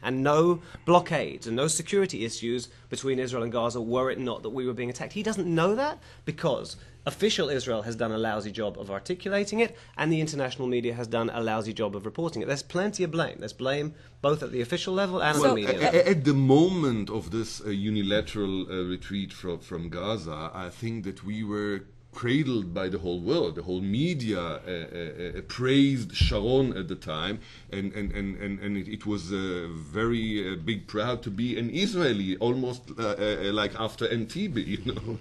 and no blockades and no security issues between Israel and Gaza were it not that we were being attacked. He doesn't know that because official Israel has done a lousy job of articulating it, and the international media has done a lousy job of reporting it. There's plenty of blame. There's blame both at the official level and on the media level. At the moment of this unilateral retreat from Gaza, I think that we were cradled by the whole world. The whole media praised Sharon at the time, and it was very big proud to be an Israeli, almost like after Entebbe, you know.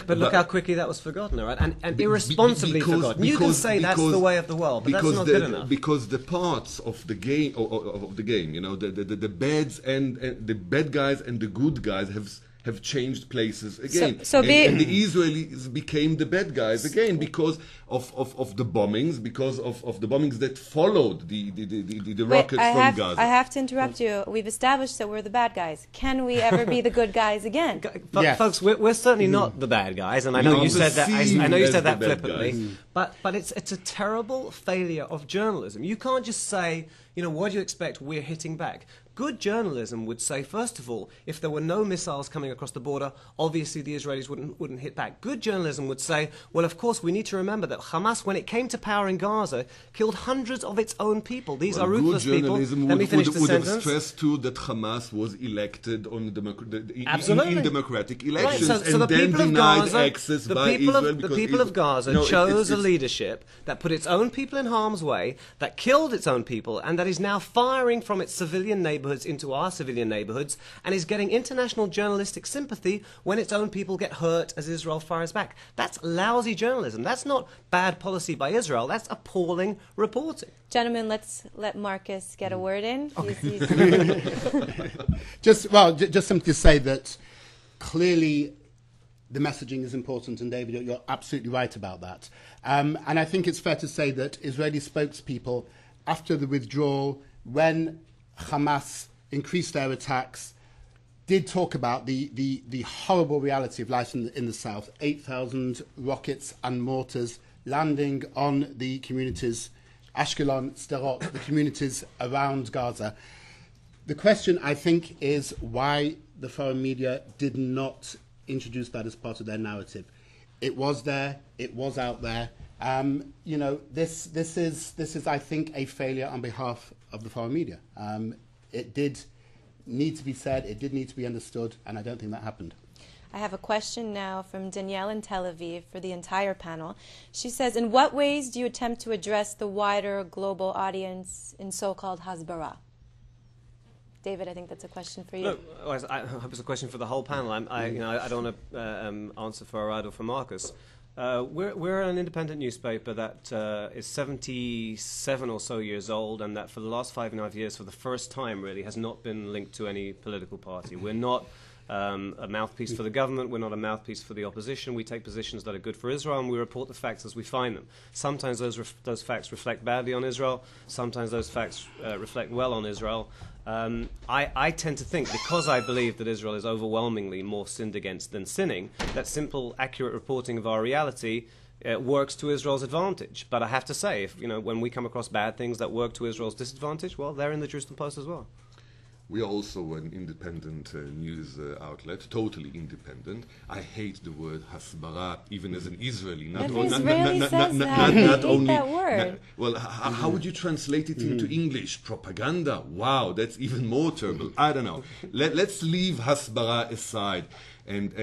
But look how quickly that was forgotten, all right? And irresponsibly forgotten. You can say that's the way of the world, but that's not good enough. Because the parts of the game, you know, the bad guys and the good guys have changed places again. And the Israelis became the bad guys again because of the bombings, because of the bombings that followed the rockets from Gaza. I have to interrupt you. We've established that we're the bad guys. Can we ever be the good guys again? Yes. Folks, we're certainly not the bad guys, and I know you said that. I know you said that flippantly, but it's a terrible failure of journalism. You can't just say, you know, what do you expect? We're hitting back. Good journalism would say, first of all, if there were no missiles coming across the border, obviously the Israelis wouldn't hit back. Good journalism would say, well, of course, we need to remember that Hamas, when it came to power in Gaza, killed hundreds of its own people. These are ruthless people. Let me finish the sentence. Would have stressed too that Hamas was elected on in democratic elections, right, so and the then people of denied Gaza, access by Israel. The people of Gaza chose a leadership that put its own people in harm's way, that killed its own people, and that is now firing from its civilian neighborhoods into our civilian neighborhoods, and is getting international journalistic sympathy when its own people get hurt as Israel fires back. That's lousy journalism. That's not bad policy by Israel. That's appalling reporting. Gentlemen, let's let Marcus get a word in. Okay. Just simply say that clearly the messaging is important, and David, you're absolutely right about that. And I think it's fair to say that Israeli spokespeople, after the withdrawal, when Hamas increased their attacks, did talk about the horrible reality of life in the south. 8,000 rockets and mortars landing on the communities, Ashkelon, Sderot, the communities around Gaza. The question, I think, is why the foreign media did not introduce that as part of their narrative. It was there, it was out there. You know, this is, I think, a failure on behalf of the foreign media. It did need to be said, it did need to be understood, and I don't think that happened. I have a question now from Danielle in Tel Aviv for the entire panel. She says, in what ways do you attempt to address the wider global audience in so-called Hasbara? David, I think that's a question for you. Look, I hope it's a question for the whole panel. I don't want to answer for Arad or for Marcus. We're an independent newspaper that is 77 or so years old, and that for the last 5.5 years, for the first time really, has not been linked to any political party. We're not a mouthpiece for the government. We're not a mouthpiece for the opposition. We take positions that are good for Israel, and we report the facts as we find them. Sometimes those facts reflect badly on Israel. Sometimes those facts reflect well on Israel. I tend to think, because I believe that Israel is overwhelmingly more sinned against than sinning, that simple, accurate reporting of our reality works to Israel's advantage. But I have to say, when we come across bad things that work to Israel's disadvantage, well, they're in the Jerusalem Post as well. We are also an independent news outlet, totally independent. I hate the word hasbara, even as an Israeli. Every Israeli says that. I hate that word. Well, how would you translate it into English? Propaganda? Wow, that's even more terrible. I don't know. Let's leave hasbara aside. And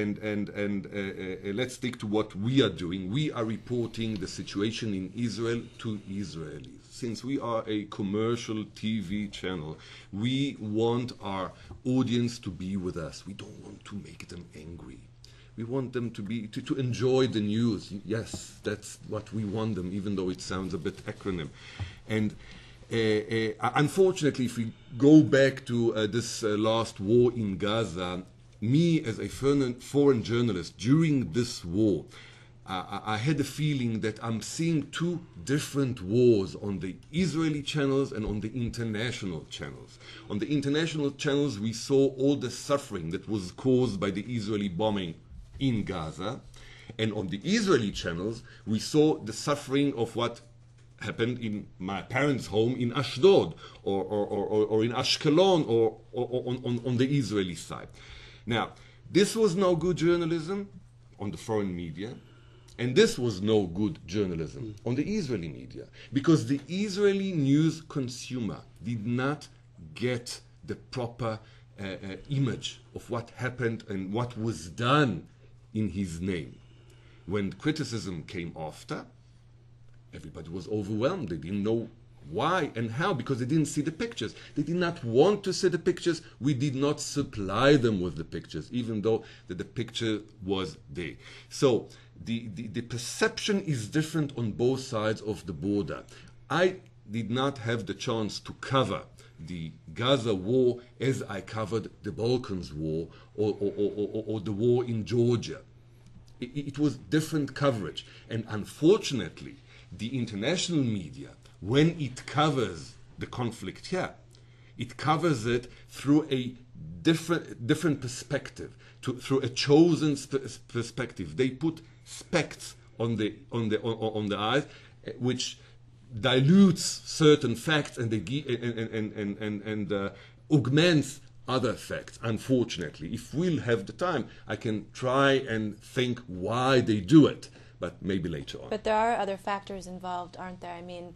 let's stick to what we are doing. We are reporting the situation in Israel to Israelis. Since we are a commercial TV channel, we want our audience to be with us. We don't want to make them angry. We want them to enjoy the news. Yes, that's what we want them, even though it sounds a bit acronym. And unfortunately, if we go back to this last war in Gaza, me as a foreign journalist during this war, I had the feeling that I'm seeing two different wars on the Israeli channels and on the international channels. On the international channels, we saw all the suffering that was caused by the Israeli bombing in Gaza. And on the Israeli channels, we saw the suffering of what happened in my parents' home in Ashdod or in Ashkelon or on the Israeli side. Now, this was no good journalism on the foreign media, and this was no good journalism on the Israeli media, because the Israeli news consumer did not get the proper image of what happened and what was done in his name. When criticism came after, everybody was overwhelmed. They didn't know why and how, because they didn't see the pictures. They did not want to see the pictures. We did not supply them with the pictures, even though the picture was there. So the perception is different on both sides of the border. I did not have the chance to cover the Gaza war as I covered the Balkans war or the war in Georgia. It was different coverage. And unfortunately, the international media, when it covers the conflict here, it covers it through a different perspective, through a chosen perspective. They put specks on the eyes, which dilutes certain facts and augments other facts. Unfortunately, if we'll have the time, I can try and think why they do it, but maybe later on. But there are other factors involved, aren't there? I mean,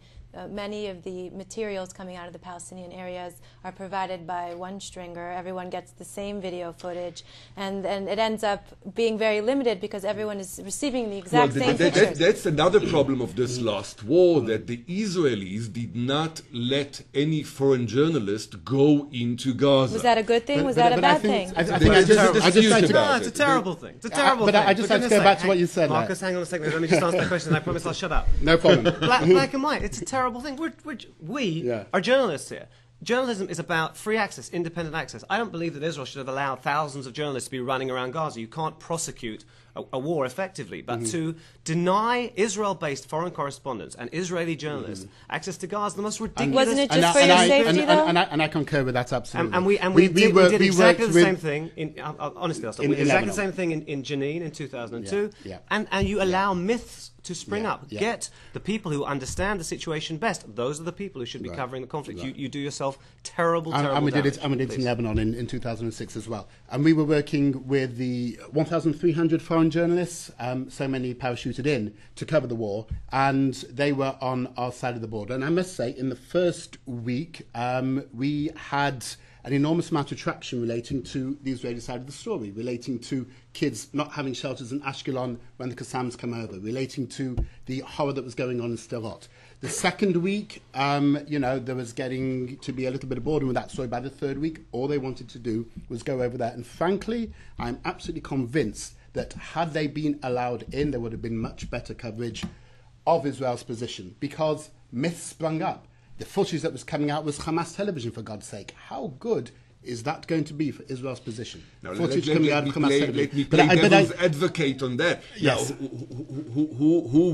many of the materials coming out of the Palestinian areas are provided by one stringer. Everyone gets the same video footage, and it ends up being very limited because everyone is receiving the exact same pictures. That's another problem of this last war, that the Israelis did not let any foreign journalist go into Gaza. Was that a good thing? Was that a bad thing? It's a terrible thing. It's a terrible thing. But I just like to go back to what you said. Marcus, hang on a second. Let me just answer that question. I promise I'll shut up. No problem. Black and white. It's a terrible thing. We are journalists here. Journalism is about free access, independent access. I don't believe that Israel should have allowed thousands of journalists to be running around Gaza. You can't prosecute a war effectively, but to deny Israel-based foreign correspondents and Israeli journalists access to Gaza, the most ridiculous... Wasn't it just for your safety, though? And I concur with that absolutely. And we did exactly the same thing. Honestly, we did exactly the same thing in Jenin in 2002. And you allow myths to spring up. Get the people who understand the situation best. Those are the people who should be covering the conflict. You do yourself terrible damage. And we did it in Lebanon in 2006 as well. And we were working with the 1,300 foreign journalists, so many parachuted in to cover the war, and they were on our side of the border. And I must say, in the first week, we had an enormous amount of traction relating to the Israeli side of the story, relating to kids not having shelters in Ashkelon when the Qassams come over, relating to the horror that was going on in Sderot. The second week, there was getting to be a little bit of boredom with that story. By the third week, all they wanted to do was go over there. And frankly, I'm absolutely convinced that had they been allowed in, there would have been much better coverage of Israel's position, because myths sprung up. The footage that was coming out was Hamas television, for God's sake. How good is that going to be for Israel's position? Let me play devil's advocate on that. Yes. Now, who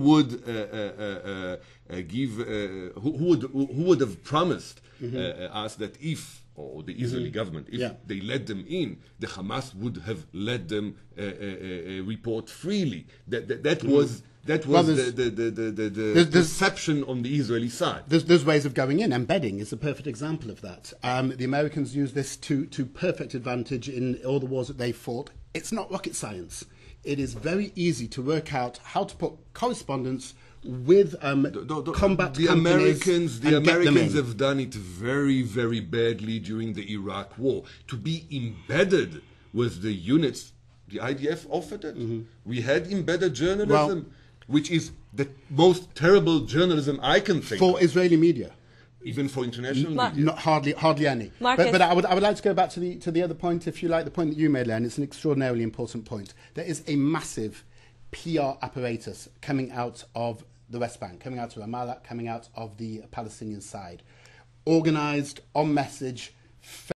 would have promised us that if, or the Israeli government, if they let them in, the Hamas would have let them report freely? That was the deception on the Israeli side. There's ways of going in. Embedding is a perfect example of that. The Americans use this to perfect advantage in all the wars that they fought. It's not rocket science. It is very easy to work out how to put correspondence with combat the companies. The Americans have done it very, very badly during the Iraq War. To be embedded with the units, the IDF offered it. We had embedded journalism, which is the most terrible journalism I can think for of. Israeli media. Even for international media. Not hardly any. But I would like to go back to the other point, if you like, the point that you made, Len. It's an extraordinarily important point. There is a massive PR apparatus coming out of the West Bank, coming out of Ramallah, coming out of the Palestinian side. Organised, on message,